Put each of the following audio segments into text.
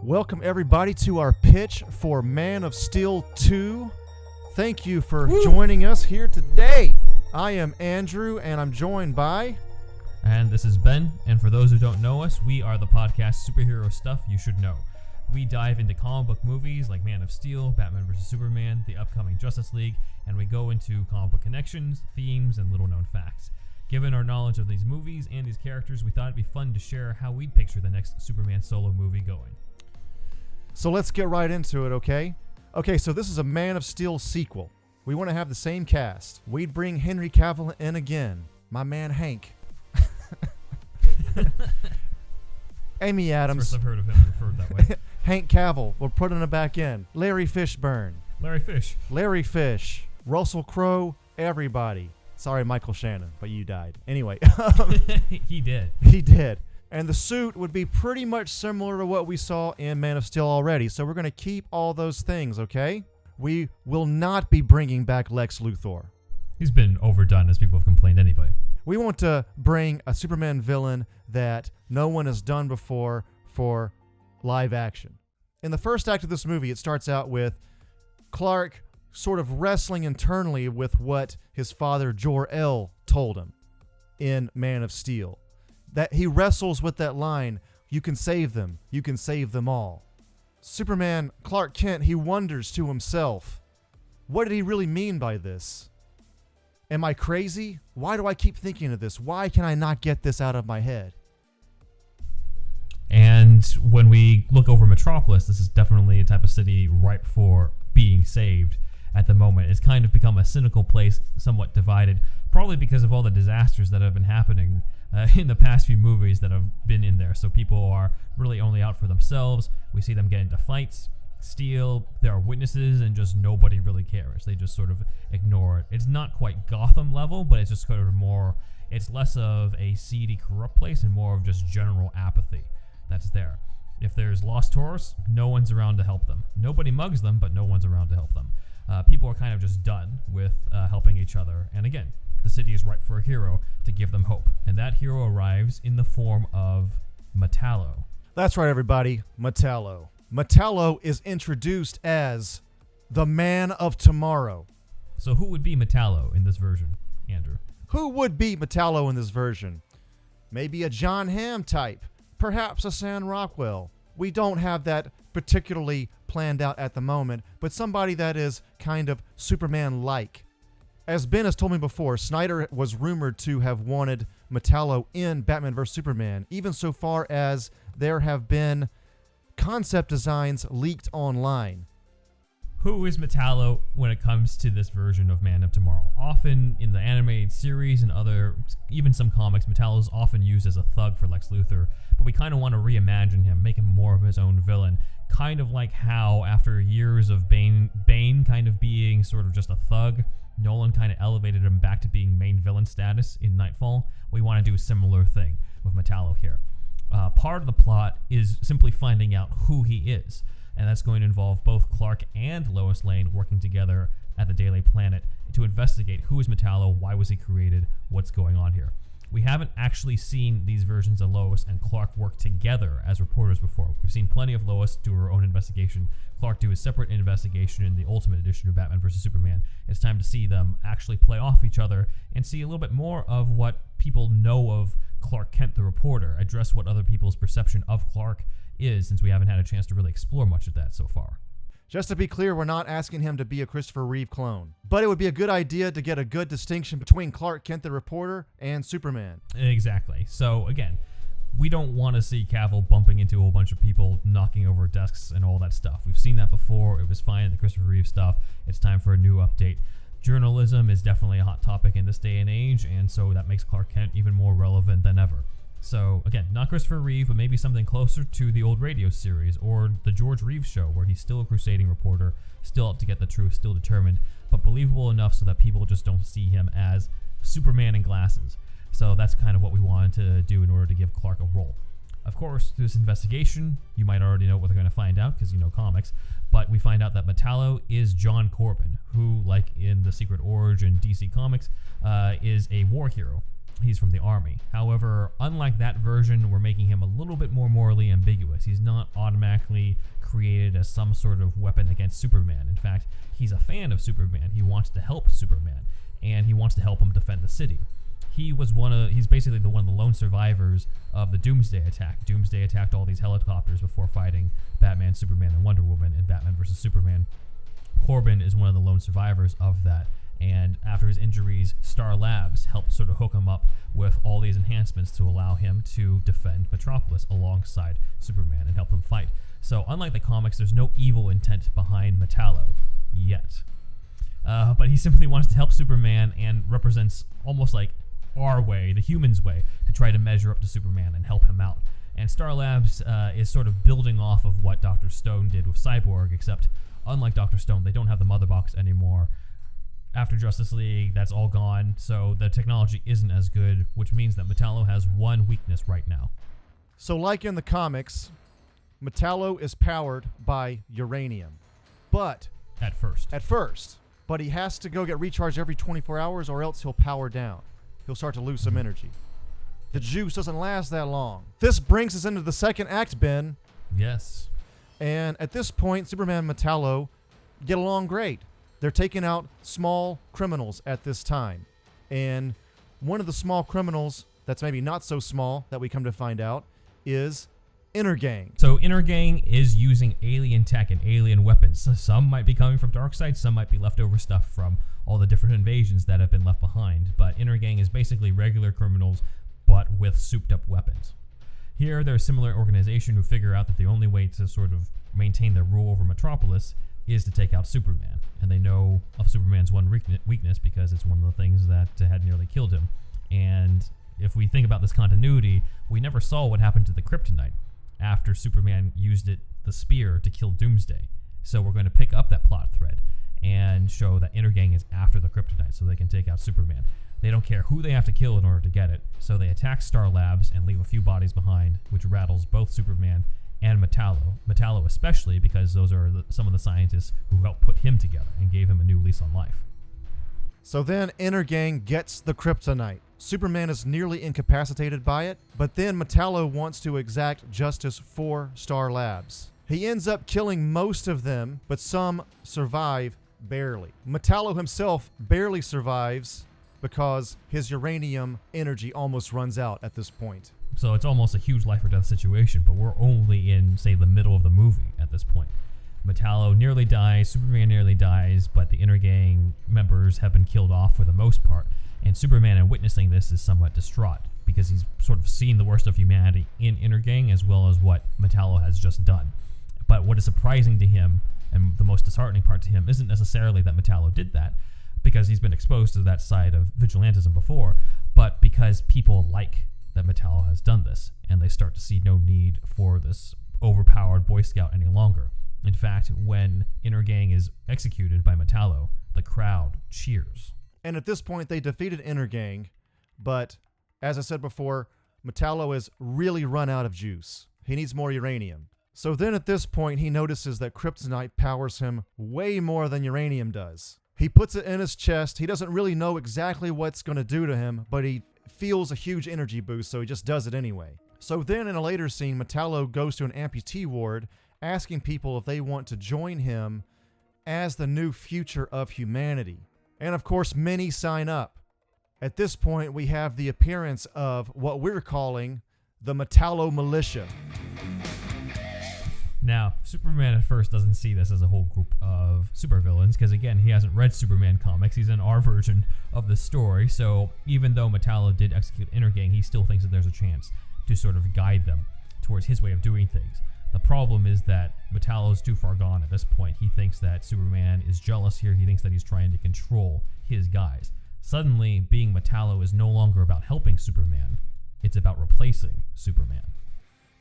Welcome everybody to our pitch for Man of Steel 2. Thank you for joining us here today. I am Andrew and I'm joined by... And this is Ben, and for those who don't know us, we are the podcast Superhero Stuff You Should Know. We dive into comic book movies like Man of Steel, Batman vs. Superman, the upcoming Justice League, and we go into comic book connections, themes, and little-known facts. Given our knowledge of these movies and these characters, we thought it'd be fun to share how we'd picture the next Superman solo movie going. So let's get right into it, okay? Okay, so this is a Man of Steel sequel. We want to have the same cast. We'd bring Henry Cavill in again. My man Hank. Amy Adams. First I've heard of him referred that way. Hank Cavill. We're putting him back in. Larry Fishburne. Larry Fish. Russell Crowe. Everybody. Sorry, Michael Shannon, but you died. Anyway. He did. He did. And the suit would be pretty much similar to what we saw in Man of Steel already. So we're going to keep all those things, okay? We will not be bringing back Lex Luthor. He's been overdone, as people have complained anyway. We want to bring a Superman villain that no one has done before for live action. In the first act of this movie, it starts out with Clark sort of wrestling internally with what his father Jor-El told him in Man of Steel. That he wrestles with that line, you can save them all. Superman, Clark Kent, he wonders to himself, what did he really mean by this? Am I crazy? Why do I keep thinking of this? Why can I not get this out of my head? And when we look over Metropolis, this is definitely a type of city ripe for being saved at the moment. It's kind of become a cynical place, somewhat divided, probably because of all the disasters that have been happening in the past few movies that have been in there. So people are really only out for themselves. We see them get into fights, steal, there are witnesses, and just nobody really cares. They just sort of ignore it. It's not quite Gotham level, but it's just kind of more, it's less of a seedy, corrupt place and more of just general apathy that's there. If there's lost tourists, no one's around to help them. Nobody mugs them, but no one's around to help them. People are kind of just done with helping each other. And again, the city is ripe for a hero to give them hope. And that hero arrives in the form of Metallo. That's right, everybody. Metallo. Metallo is introduced as the Man of Tomorrow. So who would be Metallo in this version, Andrew? Who would be Metallo in this version? Maybe a John Hamm type. Perhaps a Sam Rockwell. We don't have that particularly planned out at the moment, but somebody that is kind of Superman-like. As Ben has told me before, Snyder was rumored to have wanted Metallo in Batman vs. Superman, even so far as there have been concept designs leaked online. Who is Metallo when it comes to this version of Man of Tomorrow? Often in the animated series and other, even some comics, Metallo is often used as a thug for Lex Luthor, but we kind of want to reimagine him, make him more of his own villain, kind of like how after years of Bane kind of being sort of just a thug, Nolan kind of elevated him back to being main villain status in Nightfall. We want to do a similar thing with Metallo here. Part of the plot is simply finding out who he is, and that's going to involve both Clark and Lois Lane working together at the Daily Planet to investigate who is Metallo, why was he created, what's going on here. We haven't actually seen these versions of Lois and Clark work together as reporters before. We've seen plenty of Lois do her own investigation, Clark do a separate investigation in the Ultimate Edition of Batman vs. Superman. It's time to see them actually play off each other and see a little bit more of what people know of Clark Kent the reporter, address what other people's perception of Clark is, since we haven't had a chance to really explore much of that so far. Just to be clear, we're not asking him to be a Christopher Reeve clone. But it would be a good idea to get a good distinction between Clark Kent the reporter and Superman. Exactly. So again, we don't want to see Cavill bumping into a whole bunch of people, knocking over desks and all that stuff. We've seen that before. It was fine in the Christopher Reeve stuff. It's time for a new update. Journalism is definitely a hot topic in this day and age, and so that makes Clark Kent even more relevant than ever. So again, not Christopher Reeve, but maybe something closer to the old radio series or the George Reeves show, where he's still a crusading reporter, still out to get the truth, still determined, but believable enough so that people just don't see him as Superman in glasses. So that's kind of what we wanted to do in order to give Clark a role. Of course, through this investigation, you might already know what they're going to find out because you know comics, but we find out that Metallo is John Corbin, who, like in the Secret Origin DC Comics, is a war hero. he's from the army. However, unlike that version, we're making him a little bit more morally ambiguous. He's not automatically created as some sort of weapon against Superman. In fact, he's a fan of Superman. He wants to help Superman, and he wants to help him defend the city. He's basically one of the lone survivors of the Doomsday attack. Doomsday attacked all these helicopters before fighting Batman, Superman, and Wonder Woman in Batman vs. Superman. Corbin is one of the lone survivors of that. And after his injuries, Star Labs helped sort of hook him up with all these enhancements to allow him to defend Metropolis alongside Superman and help him fight. So unlike the comics, there's no evil intent behind Metallo yet. But he simply wants to help Superman and represents almost like our way, the humans' way, to try to measure up to Superman and help him out. And Star Labs is sort of building off of what Dr. Stone did with Cyborg, except unlike Dr. Stone, they don't have the Mother Box anymore. After Justice League, that's all gone, so the technology isn't as good, which means that Metallo has one weakness right now. So like in the comics, Metallo is powered by uranium. But At first. But he has to go get recharged every 24 hours or else he'll power down. He'll start to lose some energy. The juice doesn't last that long. This brings us into the second act, Ben. Yes. And at this point, Superman and Metallo get along great. They're taking out small criminals at this time. And one of the small criminals that's maybe not so small that we come to find out is Intergang. So Intergang is using alien tech and alien weapons. So some might be coming from Darkseid, some might be leftover stuff from all the different invasions that have been left behind. But Intergang is basically regular criminals, but with souped up weapons. Here, they're a similar organization who figure out that the only way to sort of maintain their rule over Metropolis is to take out Superman. And they know of Superman's one weakness because it's one of the things that had nearly killed him. And if we think about this continuity, we never saw what happened to the kryptonite after Superman used the spear to kill Doomsday. So we're going to pick up that plot thread and show that Intergang is after the kryptonite so they can take out Superman. They don't care who they have to kill in order to get it, so they attack Star Labs and leave a few bodies behind, which rattles both Superman and Metallo especially because those are some of the scientists who helped put him together and gave him a new lease on life. So then Intergang gets the kryptonite. Superman is nearly incapacitated by it, but then Metallo wants to exact justice for Star Labs. He ends up killing most of them, but some survive barely. Metallo himself barely survives because his uranium energy almost runs out at this point. So it's almost a huge life or death situation, but we're only in, say, the middle of the movie at this point. Metallo nearly dies, Superman nearly dies, but the Intergang members have been killed off for the most part. And Superman, in witnessing this, is somewhat distraught because he's sort of seen the worst of humanity in Intergang as well as what Metallo has just done. But what is surprising to him, and the most disheartening part to him, isn't necessarily that Metallo did that, because he's been exposed to that side of vigilantism before, but because people like that Metallo has done this, and they start to see no need for this overpowered Boy Scout any longer. In fact, when Intergang is executed by Metallo, the crowd cheers. And at this point, they defeated Intergang, but as I said before, Metallo has really run out of juice. He needs more uranium. So then at this point, he notices that kryptonite powers him way more than uranium does. He puts it in his chest. He doesn't really know exactly what's going to do to him, but he feels a huge energy boost, so he just does it anyway. So then in a later scene, Metallo goes to an amputee ward, asking people if they want to join him as the new future of humanity. And of course, many sign up. At this point, we have the appearance of what we're calling the Metallo militia. Now, Superman at first doesn't see this as a whole group of supervillains because, again, he hasn't read Superman comics. He's in our version of the story. So even though Metallo did execute Intergang, he still thinks that there's a chance to sort of guide them towards his way of doing things. The problem is that Metallo's too far gone at this point. He thinks that Superman is jealous here. He thinks that he's trying to control his guys. Suddenly, being Metallo is no longer about helping Superman. It's about replacing Superman.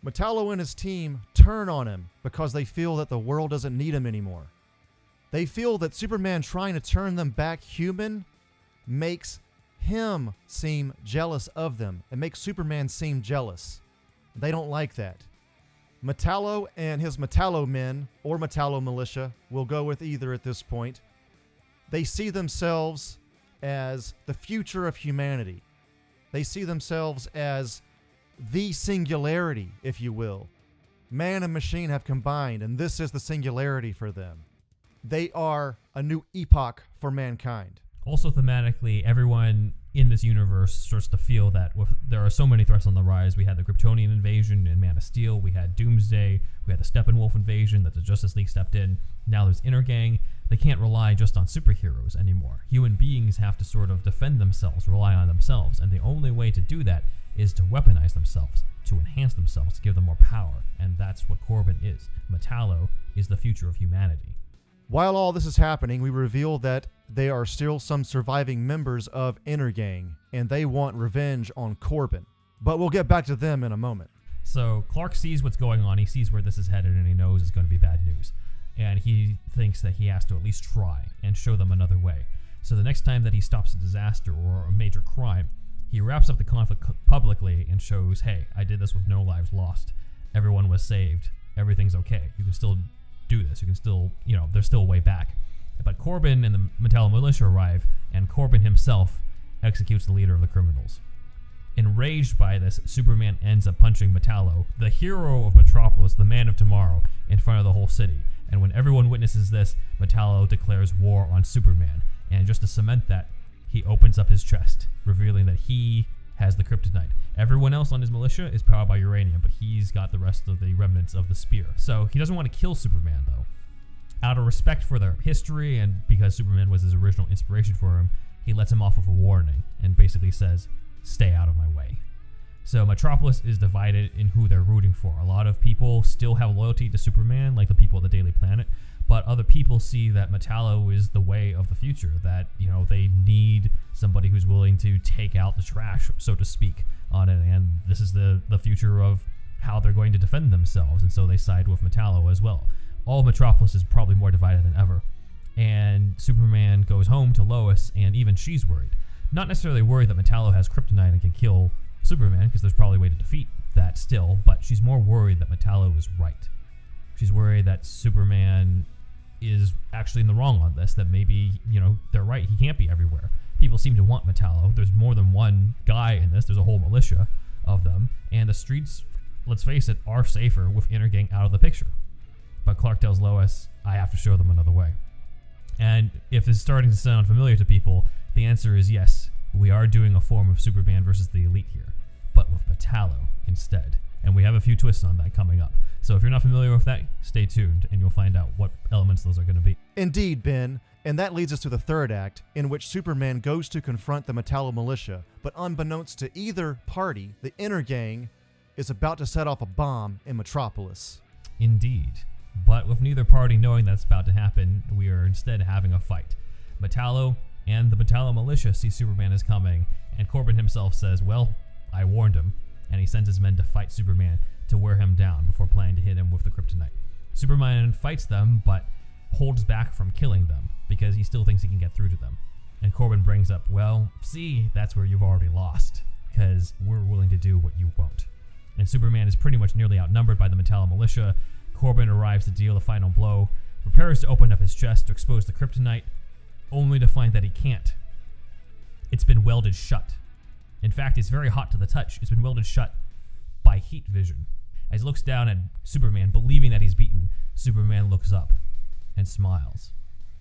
Metallo and his team turn on him because they feel that the world doesn't need him anymore. They feel that Superman trying to turn them back human makes him seem jealous of them. It makes Superman seem jealous. They don't like that. Metallo and his Metallo men, or Metallo militia, will go with either at this point. They see themselves as the future of humanity. They see themselves as the singularity, if you will. Man and machine have combined, and this is the singularity for them. They are a new epoch for mankind. Also thematically, everyone in this universe starts to feel that there are so many threats on the rise. We had the Kryptonian invasion in Man of Steel. We had Doomsday. We had the Steppenwolf invasion that the Justice League stepped in. Now there's Intergang. They can't rely just on superheroes anymore. Human beings have to sort of defend themselves, rely on themselves. And the only way to do that is to weaponize themselves, to enhance themselves, to give them more power. And that's what Corbin is. Metallo is the future of humanity. While all this is happening, we reveal that there are still some surviving members of Intergang, and they want revenge on Corbin. But we'll get back to them in a moment. So Clark sees what's going on, he sees where this is headed, and he knows it's going to be bad news. And he thinks that he has to at least try and show them another way. So the next time that he stops a disaster or a major crime, he wraps up the conflict publicly and shows, hey, I did this with no lives lost. Everyone was saved. Everything's okay. You can still do this. You can still, there's still a way back. But Corbin and the Metallo militia arrive, and Corbin himself executes the leader of the criminals. Enraged by this, Superman ends up punching Metallo, the hero of Metropolis, the man of tomorrow, in front of the whole city. And when everyone witnesses this, Metallo declares war on Superman. And just to cement that, he opens up his chest, revealing that he has the kryptonite. Everyone else on his militia is powered by uranium, but he's got the rest of the remnants of the spear. So he doesn't want to kill Superman, though. Out of respect for their history and because Superman was his original inspiration for him, he lets him off with a warning and basically says, stay out of my way. So Metropolis is divided in who they're rooting for. A lot of people still have loyalty to Superman, like the people at the Daily Planet, but other people see that Metallo is the way of the future, that, they need somebody who's willing to take out the trash, so to speak, on it, and this is the future of how they're going to defend themselves, and so they side with Metallo as well. All of Metropolis is probably more divided than ever, and Superman goes home to Lois, and even she's worried. Not necessarily worried that Metallo has kryptonite and can kill Superman, because there's probably a way to defeat that still, but she's more worried that Metallo is right. She's worried that Superman is actually in the wrong on this, that maybe, they're right, he can't be everywhere. People seem to want Metallo. There's more than one guy in this. There's a whole militia of them, and the streets, let's face it, are safer with Intergang out of the picture. But Clark tells Lois, I have to show them another way. And if it's starting to sound familiar to people, the answer is yes, we are doing a form of Superman versus the Elite here, but with Metallo instead. And we have a few twists on that coming up. So if you're not familiar with that, stay tuned, and you'll find out what elements those are going to be. Indeed, Ben. And that leads us to the third act, in which Superman goes to confront the Metallo militia, but unbeknownst to either party, the Intergang is about to set off a bomb in Metropolis. Indeed. But with neither party knowing that's about to happen, we are instead having a fight. Metallo and the Metallo militia see Superman is coming, and Corbin himself says, well, I warned him, and he sends his men to fight Superman to wear him down before planning to hit him with the kryptonite. Superman fights them, but holds back from killing them because he still thinks he can get through to them. And Corbin brings up, well, see, that's where you've already lost, because we're willing to do what you won't. And Superman is pretty much nearly outnumbered by the Metallo militia. Corbin arrives to deal the final blow, prepares to open up his chest to expose the kryptonite, only to find that he can't. It's been welded shut. In fact, it's very hot to the touch. It's been welded shut by heat vision. As he looks down at Superman, believing that he's beaten, Superman looks up and smiles.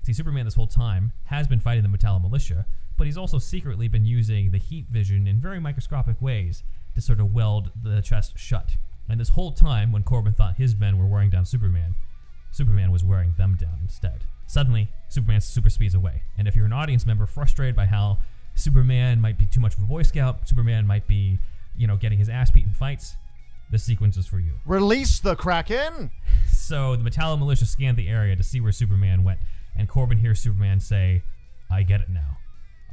See, Superman this whole time has been fighting the Metallo militia, but he's also secretly been using the heat vision in very microscopic ways to sort of weld the chest shut. And this whole time, when Corbin thought his men were wearing down Superman, Superman was wearing them down instead. Suddenly, Superman super speeds away. And if you're an audience member frustrated by how Superman might be too much of a Boy Scout, Superman might be, getting his ass beat in fights, this sequence is for you. Release the Kraken! So the Metallo militia scanned the area to see where Superman went, and Corbin hears Superman say, I get it now.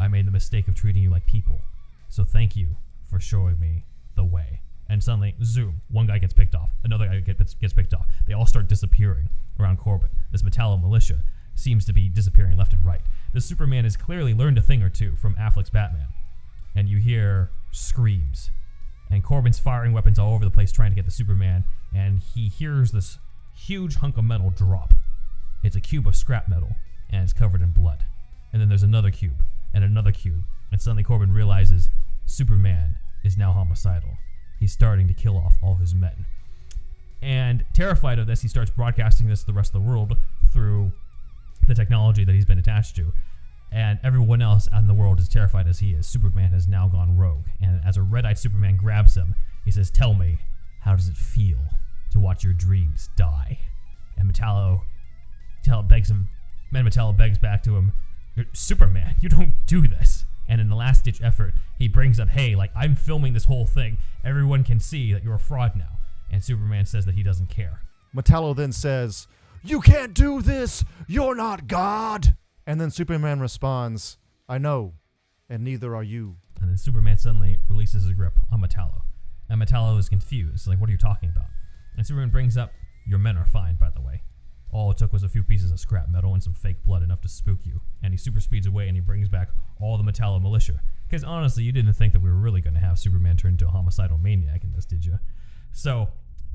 I made the mistake of treating you like people. So thank you for showing me the way. And suddenly, zoom, one guy gets picked off, another guy gets picked off. They all start disappearing around Corbin. This Metallo militia seems to be disappearing left and right. This Superman has clearly learned a thing or two from Affleck's Batman. And you hear screams. And Corbin's firing weapons all over the place trying to get the Superman, and he hears this huge hunk of metal drop. It's a cube of scrap metal, and it's covered in blood. And then there's another cube, and another cube, and suddenly Corbin realizes Superman is now homicidal. He's starting to kill off all his men. And terrified of this, he starts broadcasting this to the rest of the world through the technology that he's been attached to. And everyone else out in the world is terrified as he is. Superman has now gone rogue. And as a red-eyed Superman grabs him, he says, "Tell me, how does it feel to watch your dreams die?" And Metallo begs back to him, "Superman, you don't do this." And in the last-ditch effort, he brings up, "Hey, like, I'm filming this whole thing. Everyone can see that you're a fraud now." And Superman says that he doesn't care. Metallo then says, "You can't do this! You're not God!" And then Superman responds, "I know, and neither are you." And then Superman suddenly releases his grip on Metallo. And Metallo is confused. Like, what are you talking about? And Superman brings up, "Your men are fine, by the way. All it took was a few pieces of scrap metal and some fake blood enough to spook you." And he super speeds away and he brings back all the Metallo militia. Because honestly, you didn't think that we were really going to have Superman turn into a homicidal maniac in this, did you? So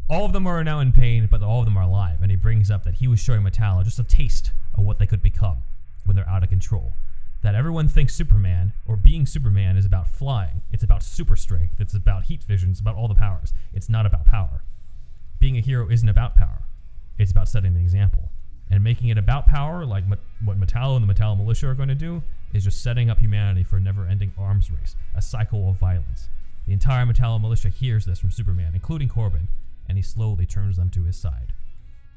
all of them are now in pain, but all of them are alive. And he brings up that he was showing Metallo just a taste of what they could become when they're out of control. That everyone thinks Superman, or being Superman, is about flying. It's about super strength. It's about heat vision. It's about all the powers. It's not about power. Being a hero isn't about power. It's about setting the example. And making it about power, like what Metallo and the Metallo militia are going to do, is just setting up humanity for a never-ending arms race, a cycle of violence. The entire Metallo militia hears this from Superman, including Corbin, and he slowly turns them to his side.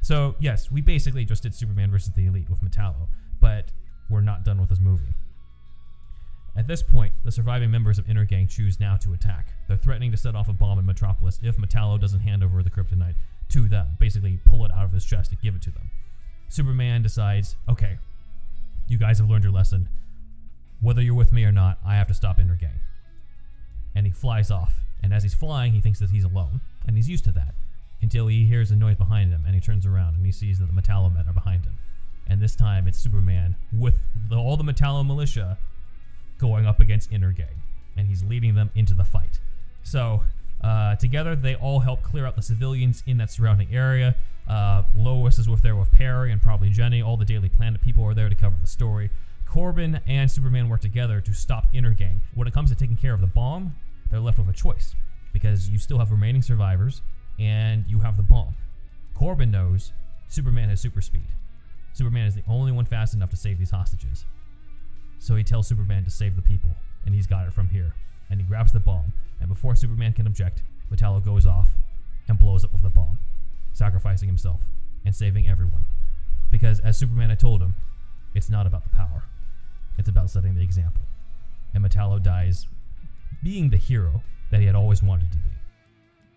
So, yes, we basically just did Superman versus the Elite with Metallo, but we're not done with this movie. At this point, the surviving members of Inner Gang choose now to attack. They're threatening to set off a bomb in Metropolis if Metallo doesn't hand over the kryptonite to them, basically pull it out of his chest and give it to them. Superman decides, okay, you guys have learned your lesson. Whether you're with me or not, I have to stop Inner Gang. And he flies off, and as he's flying, he thinks that he's alone, and he's used to that, until he hears a noise behind him, and he turns around, and he sees that the Metallo men are behind him. And this time, it's Superman with all the Metallo militia going up against Inner Gang, and he's leading them into the fight. So, together, they all help clear out the civilians in that surrounding area. Lois is there with Perry and probably Jenny. All the Daily Planet people are there to cover the story. Corbin and Superman work together to stop Inner Gang. When it comes to taking care of the bomb, they're left with a choice, because you still have remaining survivors, and you have the bomb. Corbin knows Superman has super speed. Superman is the only one fast enough to save these hostages. So he tells Superman to save the people, and he's got it from here. And he grabs the bomb, and before Superman can object, Metallo goes off and blows up with the bomb, sacrificing himself and saving everyone. Because as Superman had told him, it's not about the power. It's about setting the example. And Metallo dies being the hero that he had always wanted to be.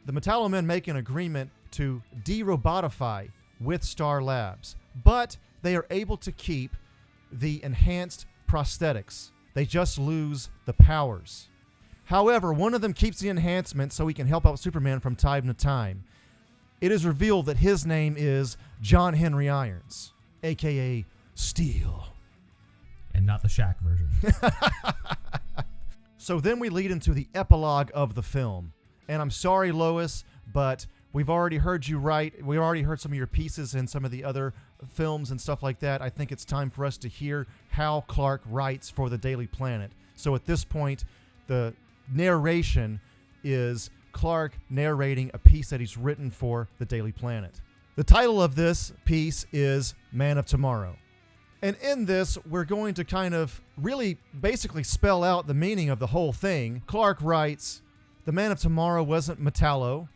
The Metallo men make an agreement to de-robotify with Star Labs, but they are able to keep the enhanced prosthetics. They just lose the powers. However, one of them keeps the enhancement so he can help out Superman from time to time. It is revealed that his name is John Henry Irons, a.k.a. Steel. And not the Shaq version. So then we lead into the epilogue of the film. And I'm sorry, Lois, but we've already heard you write. We already heard some of your pieces in some of the other films and stuff like that. I think it's time for us to hear how Clark writes for the Daily Planet. So at this point, the narration is Clark narrating a piece that he's written for the Daily Planet. The title of this piece is Man of Tomorrow. And in this, we're going to kind of really basically spell out the meaning of the whole thing. Clark writes, the Man of Tomorrow wasn't Metallo.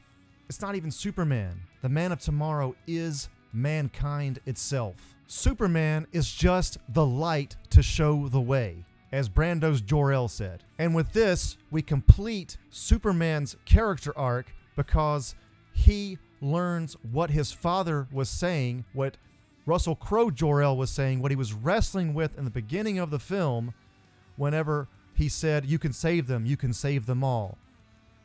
It's not even Superman. The Man of Tomorrow is mankind itself. Superman is just the light to show the way, as Brando's Jor-El said. And with this, we complete Superman's character arc because he learns what his father was saying, what Russell Crowe Jor-El was saying, what he was wrestling with in the beginning of the film whenever he said, you can save them all.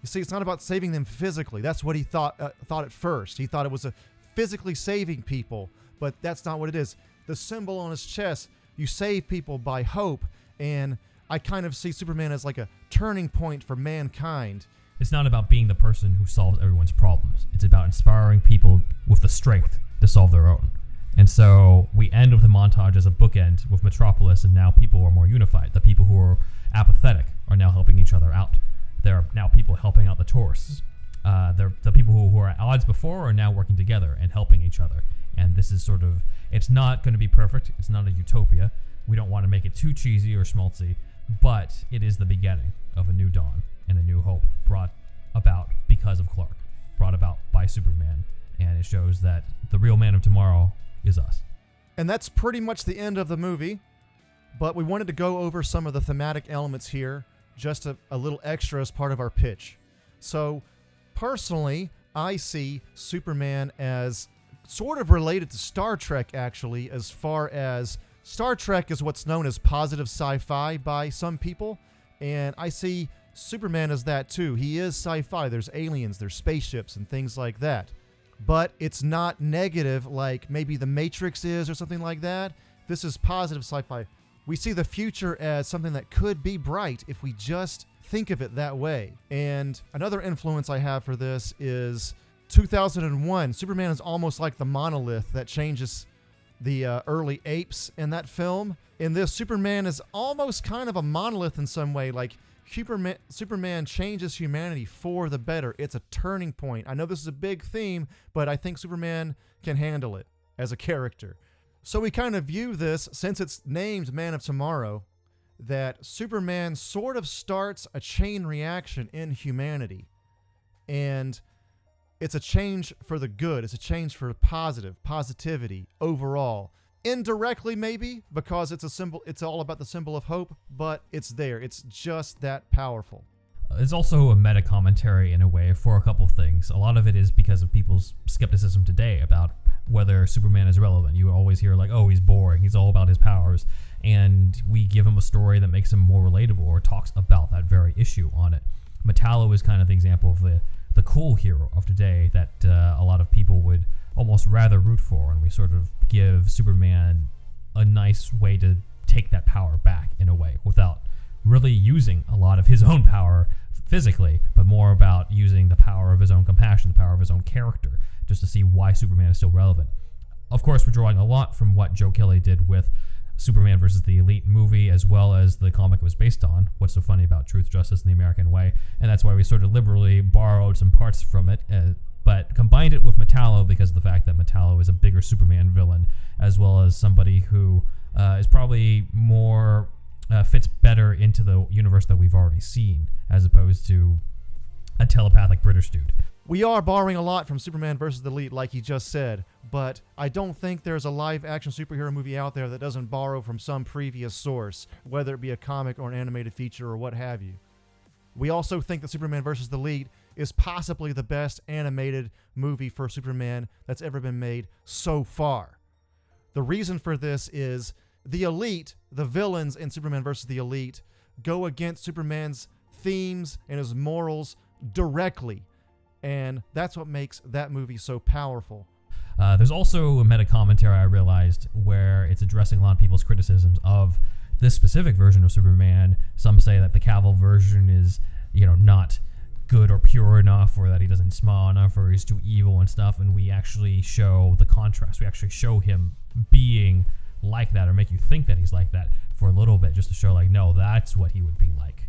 You see, it's not about saving them physically. That's what he thought at first. He thought it was a physically saving people, but that's not what it is. The symbol on his chest, you save people by hope, and I kind of see Superman as like a turning point for mankind. It's not about being the person who solves everyone's problems. It's about inspiring people with the strength to solve their own. And so we end with a montage as a bookend with Metropolis, and now people are more unified. The people who are apathetic are now helping each other out. There are now people helping out the tourists. The people who were at odds before are now working together and helping each other. And this is sort of, it's not going to be perfect. It's not a utopia. We don't want to make it too cheesy or schmaltzy, but it is the beginning of a new dawn and a new hope brought about because of Clark, brought about by Superman. And it shows that the real man of tomorrow is us. And that's pretty much the end of the movie, but we wanted to go over some of the thematic elements here, just a little extra as part of our pitch. So, personally, I see Superman as sort of related to Star Trek, actually, as far as Star Trek is what's known as positive sci-fi by some people, and I see Superman as that too. He is sci-fi. There's aliens, there's spaceships, and things like that. But it's not negative like maybe The Matrix is or something like that. This is positive sci-fi. We see the future as something that could be bright if we just think of it that way. And another influence I have for this is 2001. Superman is almost like the monolith that changes the early apes in that film. In this, Superman is almost kind of a monolith in some way. Like Superman changes humanity for the better. It's a turning point. I know this is a big theme, but I think Superman can handle it as a character. So we kind of view this, since it's named Man of Tomorrow, that Superman sort of starts a chain reaction in humanity. And it's a change for the good. It's a change for positivity overall. Indirectly, maybe, because it's a symbol. It's all about the symbol of hope, but it's there. It's just that powerful. It's also a meta commentary in a way for a couple things. A lot of it is because of people's skepticism today about whether Superman is relevant. You always hear like, oh, he's boring. He's all about his powers. And we give him a story that makes him more relatable or talks about that very issue on it. Metallo is kind of the example of the cool hero of today that a lot of people would almost rather root for, and we sort of give Superman a nice way to take that power back in a way without really using a lot of his own power physically, but more about using the power of his own compassion, the power of his own character, just to see why Superman is still relevant. Of course, we're drawing a lot from what Joe Kelly did with Superman versus the Elite movie, as well as the comic it was based on, What's So Funny About Truth, Justice, and the American Way, and that's why we sort of liberally borrowed some parts from it, but combined it with Metallo because of the fact that Metallo is a bigger Superman villain, as well as somebody who is probably more fits better into the universe that we've already seen, as opposed to a telepathic British dude. We are borrowing a lot from Superman versus the Elite, like he just said, but I don't think there's a live-action superhero movie out there that doesn't borrow from some previous source, whether it be a comic or an animated feature or what have you. We also think that Superman versus the Elite is possibly the best animated movie for Superman that's ever been made so far. The reason for this is the Elite, the villains in Superman versus the Elite, go against Superman's themes and his morals directly. And that's what makes that movie so powerful. There's also a meta-commentary I realized where it's addressing a lot of people's criticisms of this specific version of Superman. Some say that the Cavill version is, not good or pure enough, or that he doesn't smile enough, or he's too evil and stuff. And we actually show the contrast. We actually show him being like that, or make you think that he's like that for a little bit, just to show like, no, that's what he would be like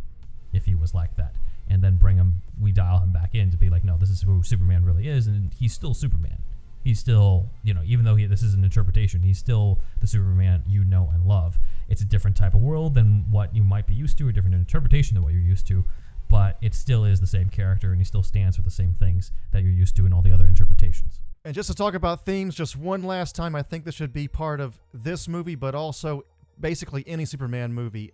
if he was like that. And then we dial him back in to be like, no, this is who Superman really is, and he's still Superman. He's still, even though this is an interpretation, he's still the Superman you know and love. It's a different type of world than what you might be used to, a different interpretation than what you're used to, but it still is the same character, and he still stands for the same things that you're used to in all the other interpretations. And just to talk about themes, just one last time, I think this should be part of this movie, but also basically any Superman movie.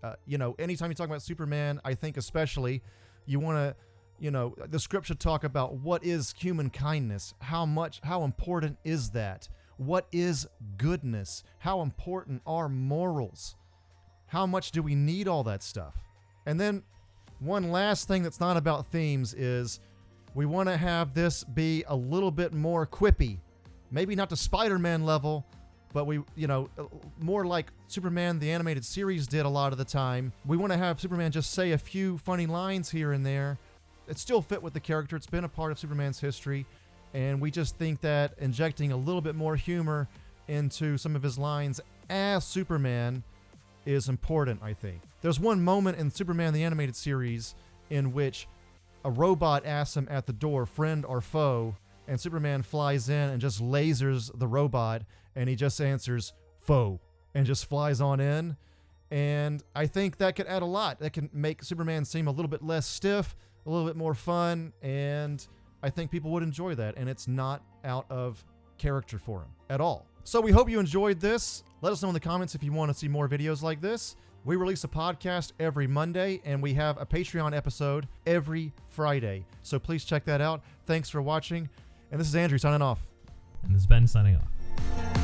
Anytime you talk about Superman, I think especially, you want to, the script should talk about what is human kindness, how important is that? What is goodness? How important are morals? How much do we need all that stuff? And then one last thing that's not about themes is we want to have this be a little bit more quippy. Maybe not to Spider-Man level, but more like Superman the animated series did a lot of the time. We want to have Superman just say a few funny lines here and there. It still fit with the character. It's been a part of Superman's history. And we just think that injecting a little bit more humor into some of his lines as Superman is important, I think. There's one moment in Superman the Animated Series in which a robot asks him at the door, friend or foe, and Superman flies in and just lasers the robot, and he just answers, foe, and just flies on in. And I think that could add a lot. That can make Superman seem a little bit less stiff, a little bit more fun, and I think people would enjoy that, and it's not out of character for him at all. So we hope you enjoyed this. Let us know in the comments if you want to see more videos like this. We release a podcast every Monday, and we have a Patreon episode every Friday. So please check that out. Thanks for watching. And this is Andrew signing off. And this is Ben signing off.